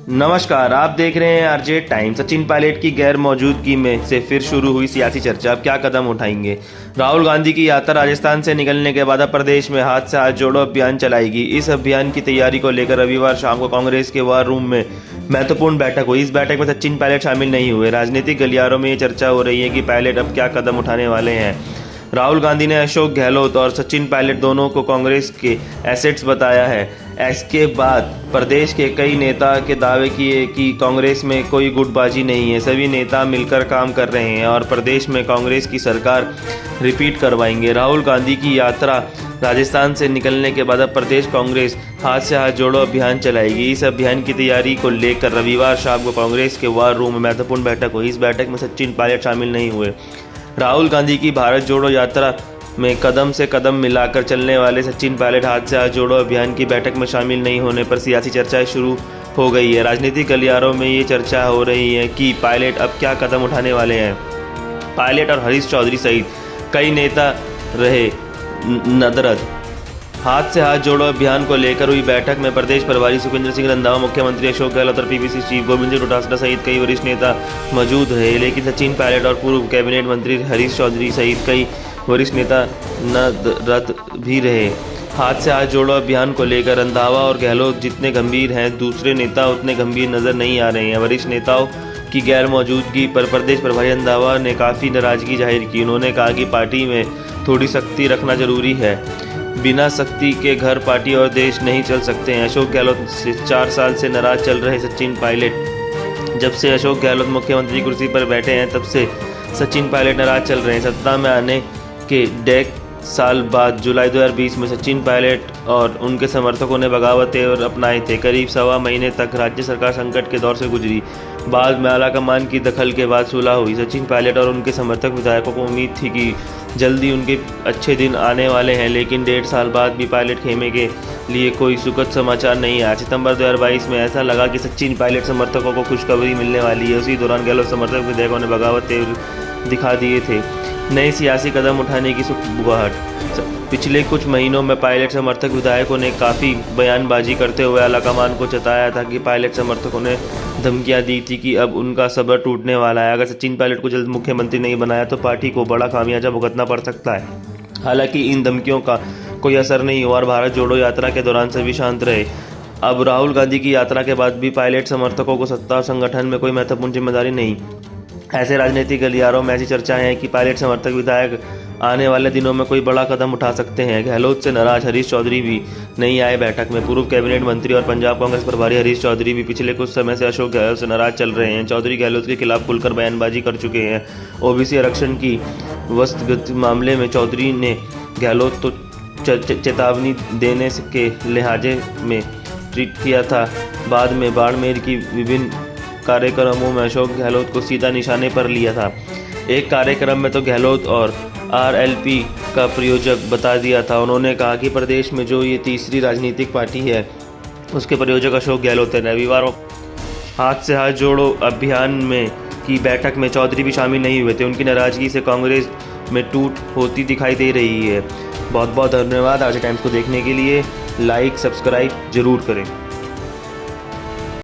नमस्कार, आप देख रहे हैं आरजे टाइम। सचिन पायलट की गैर मौजूदगी में से फिर शुरू हुई सियासी चर्चा। अब क्या कदम उठाएंगे? राहुल गांधी की यात्रा राजस्थान से निकलने के बाद अब प्रदेश में हाथ से हाथ जोड़ो अभियान चलाएगी। इस अभियान की तैयारी को लेकर रविवार शाम को कांग्रेस के वार रूम में महत्वपूर्ण बैठक हुई। इस बैठक में सचिन पायलट शामिल नहीं हुए। राजनीतिक गलियारों में ये चर्चा हो रही है कि पायलट अब क्या कदम उठाने वाले हैं। राहुल गांधी ने अशोक गहलोत और सचिन पायलट दोनों को कांग्रेस के एसेट्स बताया है। इसके बाद प्रदेश के कई नेता के दावे किए कि कांग्रेस में कोई गुटबाजी नहीं है, सभी नेता मिलकर काम कर रहे हैं और प्रदेश में कांग्रेस की सरकार रिपीट करवाएंगे। राहुल गांधी की यात्रा राजस्थान से निकलने के बाद अब प्रदेश कांग्रेस हाथ से हाथ जोड़ो अभियान चलाएगी। इस अभियान की तैयारी को लेकर रविवार शाम को कांग्रेस के वार रूम में महत्वपूर्ण बैठक हुई। इस बैठक में सचिन पायलट शामिल नहीं हुए। राहुल गांधी की भारत जोड़ो यात्रा में कदम से कदम मिलाकर चलने वाले सचिन पायलट हाथ से हाथ जोड़ो अभियान की बैठक में शामिल नहीं होने पर सियासी चर्चाएं शुरू हो गई है। राजनीतिक गलियारों में ये चर्चा हो रही है कि पायलट अब क्या कदम उठाने वाले हैं। पायलट और हरीश चौधरी सहित कई नेता रहे नदरद। हाथ से हाथ जोड़ो अभियान को लेकर हुई बैठक में प्रदेश प्रभारी सुखविंदर सिंह रंधावा, मुख्यमंत्री अशोक गहलोत और पीवीसी चीफ गोविंद सिंह डोटासरा सहित कई वरिष्ठ नेता मौजूद रहे, लेकिन सचिन पायलट और पूर्व कैबिनेट मंत्री हरीश चौधरी सहित कई वरिष्ठ नेता नदरद भी रहे। हाथ से हाथ जोड़ो अभियान को लेकर रंधावा और गहलोत जितने गंभीर हैं, दूसरे नेता उतने गंभीर नजर नहीं आ रहे हैं। वरिष्ठ नेताओं की गैर मौजूदगी पर प्रदेश प्रभारी रंधावा ने काफ़ी नाराजगी जाहिर की। उन्होंने कहा कि पार्टी में थोड़ी सख्ती रखना जरूरी है, बिना सख्ती के घर, पार्टी और देश नहीं चल सकते हैं। अशोक गहलोत से 4 साल से नाराज चल रहे सचिन पायलट। जब से अशोक गहलोत मुख्यमंत्री कुर्सी पर बैठे हैं तब से सचिन पायलट नाराज चल रहे हैं। सत्ता में आने के 1.5 साल बाद जुलाई 2020 में सचिन पायलट और उनके समर्थकों ने बगावत और अपनाए थे। करीब 1.25 महीने तक राज्य सरकार संकट के दौर से गुजरी। बाद में आलाकमान की दखल के बाद सुलह हुई। सचिन पायलट और उनके समर्थक विधायकों को उम्मीद थी कि जल्दी उनके अच्छे दिन आने वाले हैं, लेकिन 1.5 साल बाद भी पायलट खेमे के लिए कोई सुखद समाचार नहीं आया। सितंबर 2022 में ऐसा लगा कि सचिन पायलट समर्थकों को खुशखबरी मिलने वाली है। उसी दौरान गहलोत समर्थक विधायकों ने बगावत दिखा दिए थे। नए सियासी कदम उठाने की सुगबुगाहट। पिछले कुछ महीनों में पायलट समर्थक विधायकों ने काफ़ी बयानबाजी करते हुए आलाकमान को चताया था कि पायलट समर्थकों ने धमकियां दी थी कि अब उनका सब्र टूटने वाला है। अगर सचिन पायलट को जल्द मुख्यमंत्री नहीं बनाया तो पार्टी को बड़ा खामियाजा भुगतना पड़ सकता है। हालांकि इन धमकियों का कोई असर नहीं हुआ और भारत जोड़ो यात्रा के दौरान सभी शांत रहे। अब राहुल गांधी की यात्रा के बाद भी पायलट समर्थकों को सत्ता और संगठन में कोई महत्वपूर्ण जिम्मेदारी नहीं। ऐसे राजनीतिक गलियारों में ऐसी चर्चाएं हैं कि पायलट समर्थक विधायक आने वाले दिनों में कोई बड़ा कदम उठा सकते हैं। गहलोत से नाराज हरीश चौधरी भी नहीं आए बैठक में। पूर्व कैबिनेट मंत्री और पंजाब कांग्रेस प्रभारी हरीश चौधरी भी पिछले कुछ समय से अशोक गहलोत से नाराज चल रहे हैं। चौधरी गहलोत के खिलाफ खुलकर बयानबाजी कर चुके हैं। ओबीसी आरक्षण की वस्तुगत मामले में चौधरी ने गहलोत तो चेतावनी देने के लिहाजे में ट्वीट किया था। बाद में बाड़मेर की विभिन्न कार्यक्रमों में अशोक गहलोत को सीधा निशाने पर लिया था। एक कार्यक्रम में तो गहलोत और आरएलपी का प्रायोजक बता दिया था। उन्होंने कहा कि प्रदेश में जो ये तीसरी राजनीतिक पार्टी है उसके प्रायोजक अशोक गहलोत है। रविवार हाथ से हाथ जोड़ो अभियान में की बैठक में चौधरी भी शामिल नहीं हुए थे। उनकी नाराजगी से कांग्रेस में टूट होती दिखाई दे रही है। बहुत बहुत धन्यवाद। आज टाइम्स को देखने के लिए लाइक सब्सक्राइब जरूर करें।